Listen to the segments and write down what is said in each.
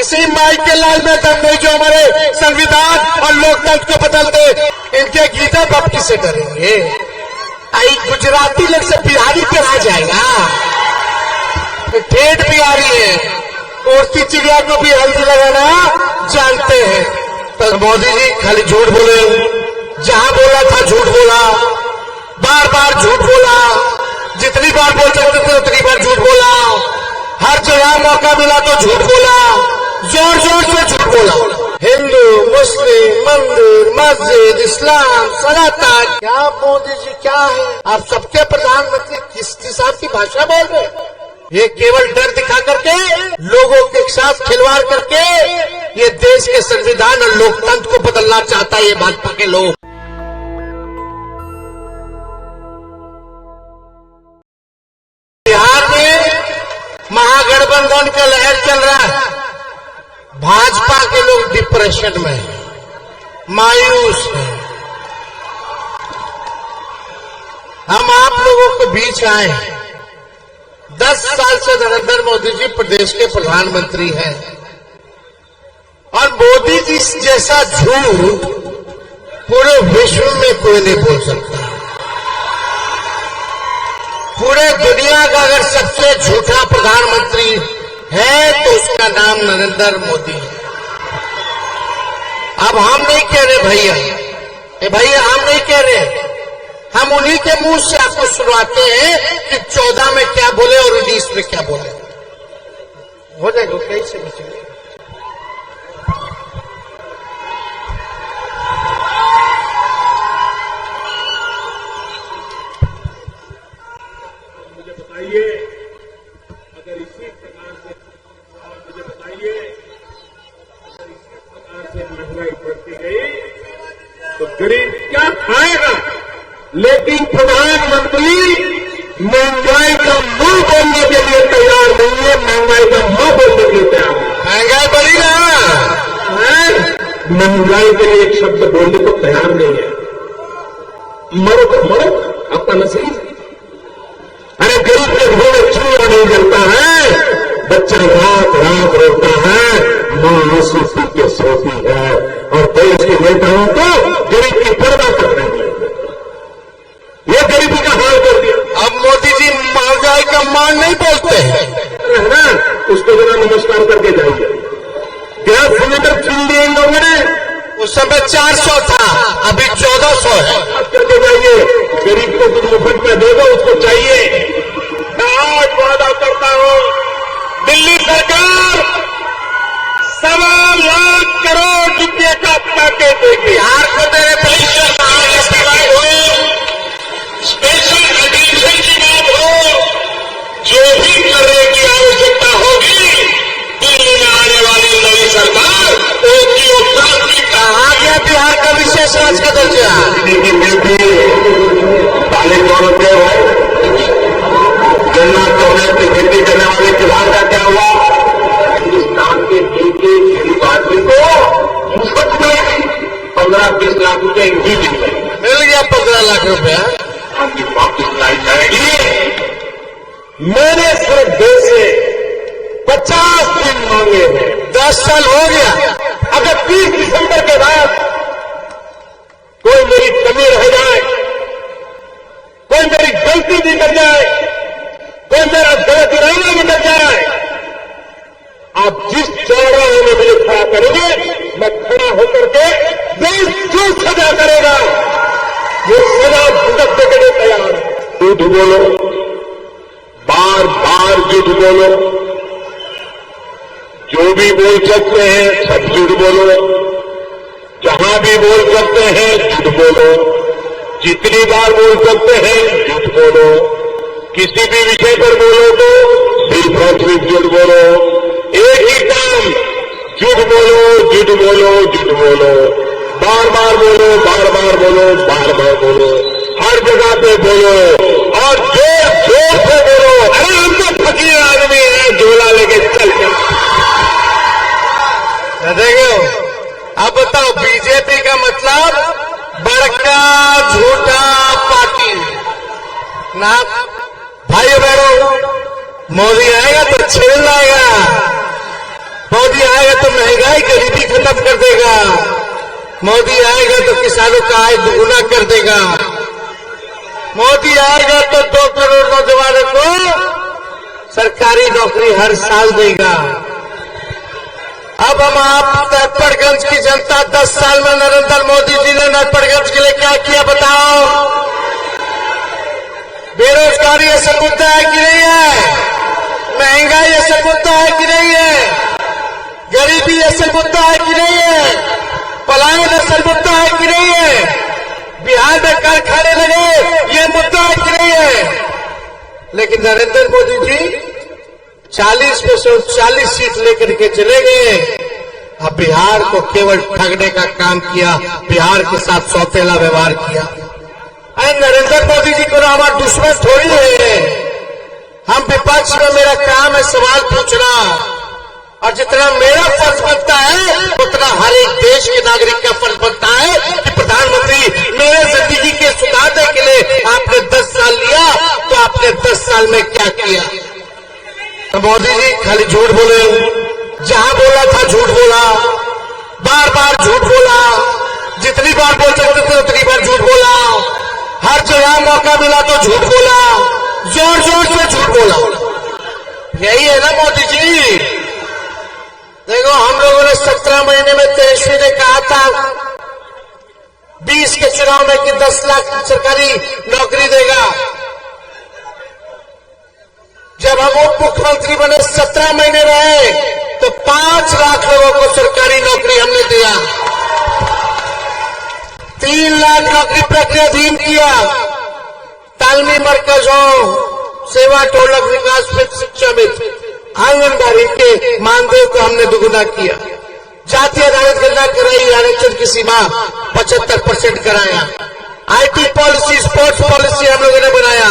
इसी माइक के लाल में दम नहीं जो हमारे संविधान और लोकतंत्र को बदल दे। इनके गीता बाप किसे करेंगे? आई गुजराती लोग से बिहारी पे आ जाएगा। ठेठ बिहारी है, उड़ती चिड़िया को भी हल्दी लगाना जानते हैं। तो मोदी जी खाली झूठ बोले, जहां बोला था झूठ बोला, बार बार झूठ बोला, जितनी बार बोल सकते थे उतनी बार झूठ बोला, हर जगह मौका मिला तो झूठ बोला, जोर जोर से झूठ बोला। हिंदू, मुस्लिम, मंदिर, मस्जिद, इस्लाम, सनातन, क्या मोदी जी क्या है? आप सबके प्रधानमंत्री किस हिसाब की भाषा बोल रहे हैं? ये केवल डर दिखा करके, लोगों के साथ खिलवाड़ करके ये देश के संविधान और लोकतंत्र को बदलना चाहता है ये भाजपा के लोग। बिहार में महागठबंधन का लहर चल रहा है। भाजपा के लोग डिप्रेशन में हैं, मायूस हैं। हम आप लोगों के बीच आए हैं। 10 साल से नरेंद्र मोदी जी प्रदेश के प्रधानमंत्री हैं और मोदी जी जैसा झूठ पूरे विश्व में कोई नहीं बोल सकता। पूरे दुनिया का अगर सबसे झूठा प्रधानमंत्री है तो उसका नाम नरेंद्र मोदी है। अब हम नहीं कह रहे भैया, हम नहीं कह रहे, हम उन्हीं के मुंह से आपको सुनवाते हैं कि 14 में क्या बोले और 19 में क्या बोले। हो जाएगा कैसे बचेंगे? मुझे बताइए, अगर इसी प्रकार से महंगाई बढ़ती गई तो गरीब क्या खाएगा? लेकिन प्रधानमंत्री महंगाई का मुंह बोलने के लिए तैयार नहीं है, महंगाई का मुंह बोलने के लिए तैयार है। महंगाई बढ़ी ना, महंगाई के लिए एक शब्द बोलने को तैयार नहीं है। मरो तो मरो, आपका नसीब। अरे गरीब के घर में चूल्हा नहीं जलता है, बच्चा रात रात रोता है, मां आंसू पी के सोती है और देश के नेताओं को गरीब की परवाह कर रही है। ये गरीबी का हाल कर दिया। अब मोदी जी महंगाई का मान नहीं बोलते हैं ना, उसको जरा नमस्कार करके जाइए। गैस सिलेंडर छीन लिए इन लोगों ने, उस समय 400 था, अभी 1400 है। करके जाइए, गरीब को कुछ मुफ्त में देगा, उसको चाहिए। मैं आज वादा करता हूं, दिल्ली सरकार 1.25 लाख करोड़ रुपये का पैकेज देगी। बिहार को मेरे पैसे की बात हो, स्पेशल एडिशन की बात हो, जो भी करने की आवश्यकता होगी, दिल्ली में आने वाली नई सरकार उसकी उपलब्धि। कहा गया बिहार का विशेष राज्य का दर्जा? गन्ना की खेती करने वाले किसान का क्या हुआ? हिंदुस्तान के एक गरीब आदमी को मुफ्त में 15-20 लाख रुपए इनकी मिल गया। 15 लाख रुपया आपकी वापस लाई जाएगी। मैंने सिर्फ देश से 50 दिन मांगे हैं। 10 साल हो गया। अगर 30 दिसंबर के बाद कोई मेरी कमी रह जाए, कोई मेरी गलती निकल जाए, कोई मेरा गलत इरादा निकल जाए, आप जिस चौराहे में मुझे खड़ा करेंगे, मैं खड़ा होकर के देश जो सजा करेगा वो सजा भुगतने के लिए तैयार है। झूठ बोलो, बार बार झूठ बोलो, जो भी बोल सकते हैं सब झूठ बोलो, जहां भी बोल सकते हैं झूठ बोलो, जितनी बार बोल सकते हैं झूठ बोलो, किसी भी विषय पर बोलो तो सिर्फ और सिर्फ झूठ बोलो। एक ही काम, झूठ बोलो, झूठ बोलो, झूठ बोलो, बार बार बोलो, बार बार बोलो, बार बार बोलो, हर जगह पे बोलो और जोर जोर से बोलो। अरे हम तो फकीर आदमी है, झोला लेके चल देखो। अब बताओ, बीजेपी का मतलब बड़का झूठा पार्टी ना। भाई बहनों, मोदी आएगा तो छेड़ लाएगा, मोदी आएगा तो महंगाई गरीबी खत्म कर देगा। मोदी आएगा तो किसानों का आय दुगुना कर देगा। मोदी आएगा तो 2 करोड़ नौजवानों को सरकारी नौकरी हर साल देगा। अब हम आप नरपतगंज की जनता 10 साल में नरेंद्र मोदी जी ने नरपतगंज के लिए क्या किया बताओ? बेरोजगारी असल मुद्दा है कि नहीं है? महंगाई असल मुद्दा है कि नहीं है? गरीबी असल मुद्दा है कि नहीं है? पलायन असल मुद्दा है कि नहीं है? बिहार में कारखाने लगे ये मुद्दा है कि नहीं है? लेकिन नरेंद्र मोदी जी 40 में से 40 सीट लेकर के चले गए। अब बिहार को केवल ठगने का काम किया, बिहार के साथ सौतेला व्यवहार किया। अरे नरेंद्र मोदी जी को हमारा दुश्मन थोड़ी है। हम विपक्ष में मेरा काम है सवाल पूछना, और जितना मेरा फर्ज बनता है उतना हर एक देश के नागरिक का फर्ज बनता है कि प्रधानमंत्री मेरे जिंदगी के सुधारने के लिए आपने 10 साल लिया, तो आपने 10 साल में क्या किया? तो मोदी जी खाली झूठ बोले, जहां बोला था झूठ बोला, बार बार झूठ बोला, जितनी बार बोल सकते थे उतनी बार झूठ बोला, हर जगह मौका मिला तो झूठ बोला, जोर जोर से झूठ बोला। यही है ना मोदी जी? देखो हम लोगों ने 17 महीने में तेजस्वी ने कहा था 20 के चुनाव में कि 10 लाख सरकारी नौकरी देगा। जब हम उप मुख्यमंत्री बने 17 महीने रहे तो 5 लाख लोगों को सरकारी नौकरी हमने दिया। 3 लाख नौकरी प्रक्रियाधीन किया। तालमी मरकजों, सेवा टोलक विकास मित्र, शिक्षा मित्र, आंगनबाड़ी के मानदेय को हमने दुगुना किया। जातीय आधारित गणना कराई, आरक्षण की सीमा 75% कराया। IT पॉलिसी, स्पोर्ट्स पॉलिसी हम लोगों ने बनाया।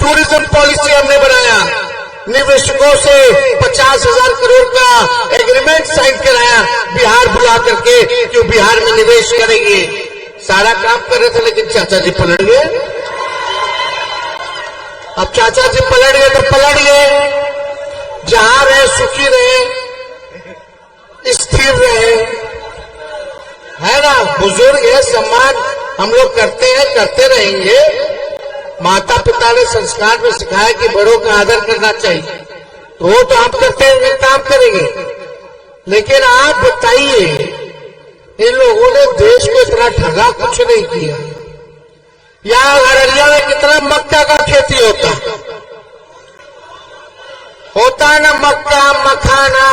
टूरिज्म पॉलिसी हमने बनाया। निवेशकों से 50,000 करोड़ का एग्रीमेंट साइन कराया बिहार बुला करके, क्यों बिहार में निवेश करेंगे। सारा काम कर रहे थे लेकिन चाचा जी पलट गए। अब चाचा जी पलट गए तो पलट गए। जहां रहे सुखी रहे, स्थिर रहे, है ना? बुजुर्ग है, सम्मान हम लोग करते हैं, करते रहेंगे। माता पिता ने संस्कार में सिखाया कि बड़ों का आदर करना चाहिए, तो वो तो आप करते हैं, काम करेंगे। लेकिन आप बताइए, इन लोगों ने देश को इतना ठगा कुछ नहीं किया। यहाँ अररिया में कितना मक्का का खेती होता है ना, मक्का मखाना,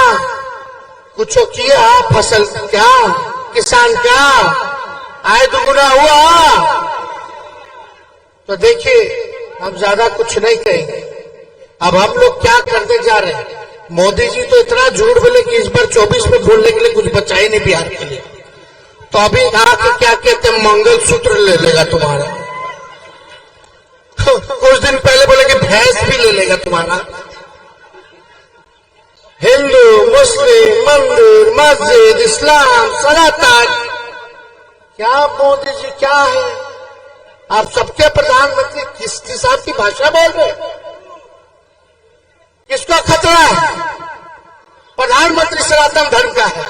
कुछ किया फसल क्या किसान का आय दुगुना हुआ। तो देखिए हम ज्यादा कुछ नहीं कहेंगे। अब हम लोग क्या करने जा रहे हैं? मोदी जी तो इतना झूठ बोले कि इस बार 24 में बोलने के लिए कुछ बचा ही नहीं बिहार के लिए। तो अभी कहा कि क्या कहते हैं, मंगलसूत्र ले लेगा तुम्हारा। कुछ दिन पहले बोले कि भैंस भी ले लेगा तुम्हारा। हिंदू, मुस्लिम, मंदिर, मस्जिद, इस्लाम, सनातन, क्या मोदी जी क्या है? आप सबके प्रधानमंत्री किस हिसाब की भाषा बोल रहे? किसको खतरा है? प्रधानमंत्री सनातन धर्म का है,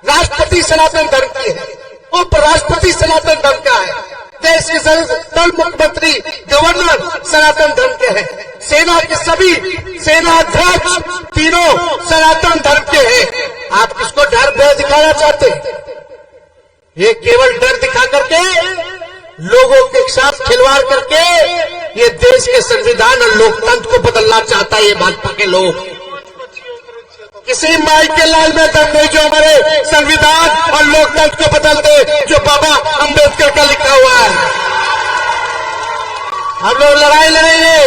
राष्ट्रपति सनातन धर्म की है, उपराष्ट्रपति सनातन धर्म का है, देश के सर्वोच्च मुख्यमंत्री गवर्नर सनातन धर्म के हैं, सेना के सभी सेनाध्यक्ष तीनों सनातन धर्म के हैं। आप किसको डर भय दिखाना चाहते? ये केवल डर दिखा करके, लोगों के साथ खिलवाड़ करके ये देश के संविधान और लोकतंत्र को बदलना चाहता है ये भाजपा के लोग। किसी माई के लाल में दम नहीं जो हमारे संविधान और लोकतंत्र को बदल दे, जो बाबा अंबेडकर का लिखा हुआ है। हम लोग लड़ाई लड़ेंगे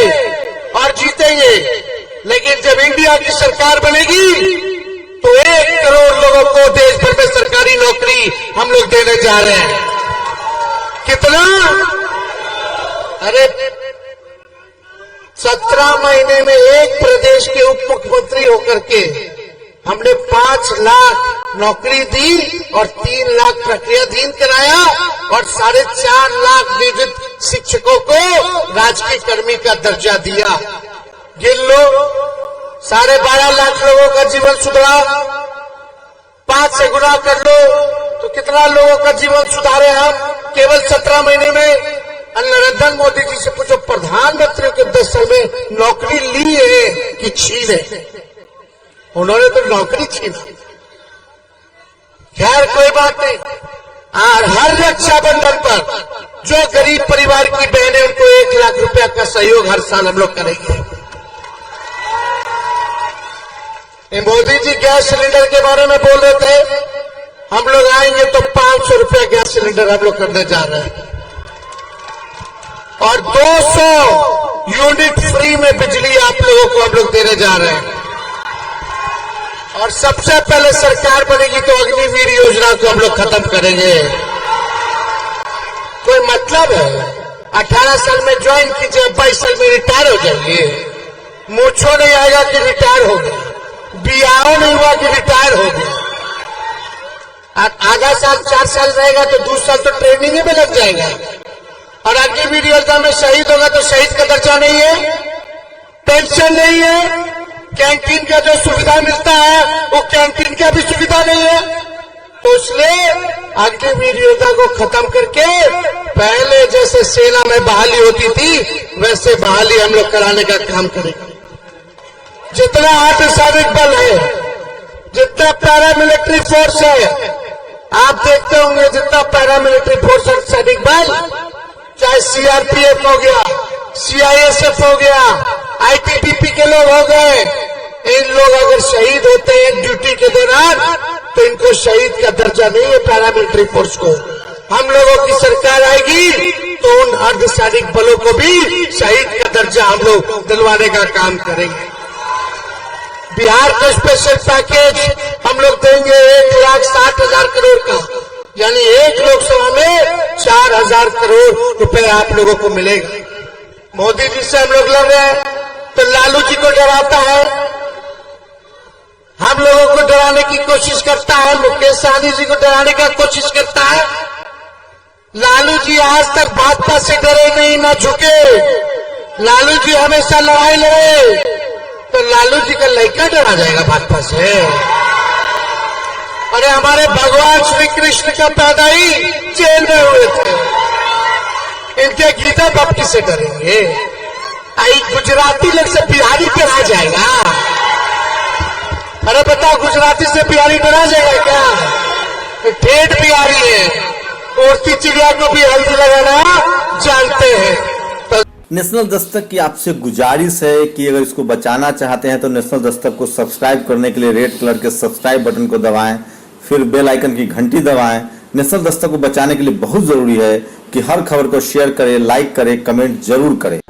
और जीतेंगे, लेकिन जब इंडिया की सरकार बनेगी तो 1 करोड़ लोगों को देश भर में सरकारी नौकरी हम लोग देने जा रहे हैं। कितना? अरे 17 महीने में एक प्रदेश के उप मुख्यमंत्री होकर के हमने 5 लाख नौकरी दी और 3 लाख प्रक्रियाधीन कराया और 4.5 लाख नियोजित शिक्षकों को राजकीय कर्मी का दर्जा दिया। गिन लो, 12.5 लाख लोगों का जीवन सुधरा, से गुना कर लो तो कितना लोगों का जीवन सुधारे हम केवल 17 महीने में। नरेंद्र मोदी जी से पूछो, प्रधानमंत्री के 10 साल में नौकरी ली है कि छीने? उन्होंने तो नौकरी छीना। खैर कोई बात नहीं। और हर रक्षाबंधन पर जो गरीब परिवार की बहनें, उनको 1 लाख रुपया का सहयोग हर साल हम लोग करेंगे। मोदी जी गैस सिलेंडर के बारे में बोल रहे थे, हम लोग आएंगे तो 500 रुपया गैस सिलेंडर हम लोग करने जा रहे हैं और 200 यूनिट फ्री में बिजली आप लोगों को हम लोग देने जा रहे हैं। और सबसे पहले सरकार बनेगी तो अग्निवीर योजना को हम लोग खत्म करेंगे। कोई मतलब है? 18 साल में ज्वाइन कीजिए, 22 साल में रिटायर हो जाइए। मूछो नहीं आएगा कि रिटायर हो गया, बियाह नहीं हुआ कि रिटायर हो गया। आधा साल 4 साल रहेगा तो 2 साल तो ट्रेनिंग में लग जाएगा। और अग्निवीर योजना में शहीद होगा तो शहीद का दर्जा नहीं है, पेंशन नहीं है, कैंटीन का जो सुविधा मिलता है वो कैंटीन का भी सुविधा नहीं है। तो इसलिए अग्निवीर योजना को खत्म करके पहले जैसे सेना में बहाली होती थी वैसे बहाली हम लोग कराने का काम करेंगे। जितना अर्धसैनिक बल है, जितना पैरामिलिट्री फोर्स है, आप देखते होंगे जितना पैरामिलिट्री फोर्स और सैनिक बल, चाहे सीआरपीएफ हो गया, सीआईएसएफ हो गया, आईटीबीपी के लोग हो गए, इन लोग अगर शहीद होते हैं ड्यूटी के दौरान तो इनको शहीद का दर्जा नहीं है पैरामिलिट्री फोर्स को। हम लोगों की सरकार आएगी तो उन अर्धसैनिक बलों को भी शहीद का दर्जा हम लोग दिलवाने का काम करेंगे। बिहार को स्पेशल पैकेज हम लोग देंगे 1,60,000 करोड़ का, यानी एक लोकसभा में 4,000 करोड़ रुपए आप लोगों को मिलेगा। मोदी जी से हम लोग लड़ रहे हैं तो लालू जी को डराता है, हम लोगों को डराने की कोशिश करता है, मुकेश सहनी जी को डराने की कोशिश करता है। लालू जी आज तक भाजपा से डरे नहीं, ना झुके। लालू जी हमेशा लड़ाई लड़े, तो लालू जी का लड़का डरा जाएगा भाजपा से? अरे हमारे भगवान श्री कृष्ण का पैदाई जेल में हुए थे, इनके गीता बाप किसे डरेंगे? आई गुजराती लोग से बिहारी डरा जाएगा? अरे बताओ, गुजराती से बिहारी डरा जाएगा क्या? ठेठ बिहारी है, उड़ती चिड़िया को भी हल्दी लगाना जानते हैं। नेशनल दस्तक की आपसे गुजारिश है कि अगर इसको बचाना चाहते हैं तो नेशनल दस्तक को सब्सक्राइब करने के लिए रेड कलर के सब्सक्राइब बटन को दबाएं, फिर बेल आइकन की घंटी दबाएं। नेशनल दस्तक को बचाने के लिए बहुत जरूरी है कि हर खबर को शेयर करें, लाइक करें, कमेंट जरूर करें।